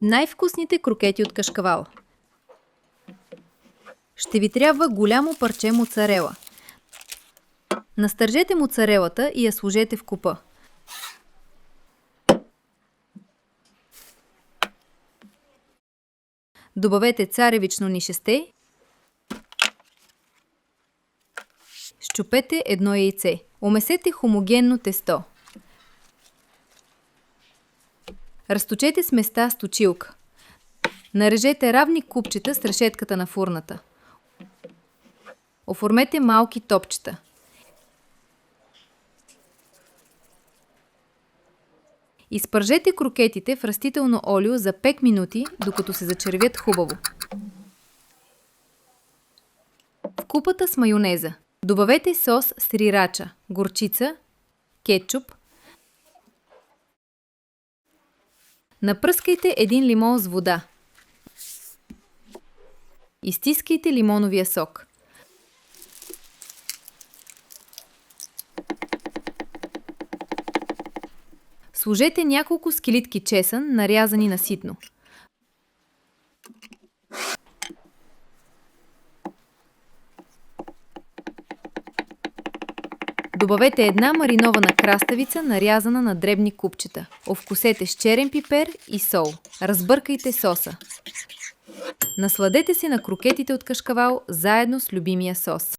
Най-вкусните крокети от кашкавал. Ще ви трябва голямо парче моцарела. Настържете моцарелата и я сложете в купа. Добавете царевично нишесте. Счупете едно яйце. Омесете хомогенно тесто. Разточете сместа с точилка. Нарежете равни купчета с решетката на фурната. Оформете малки топчета. Изпържете крокетите в растително олио за 5 минути, докато се зачервят хубаво. В купата с майонеза добавете сос срирача, горчица, кетчуп. Напръскайте един лимон с вода. Изстискайте лимоновия сок. Сложете няколко скелитки чесън, нарязани на ситно. Добавете една маринована краставица, нарязана на дребни купчета. Овкусете с черен пипер и сол. Разбъркайте соса. Насладете се на крокетите от кашкавал заедно с любимия сос.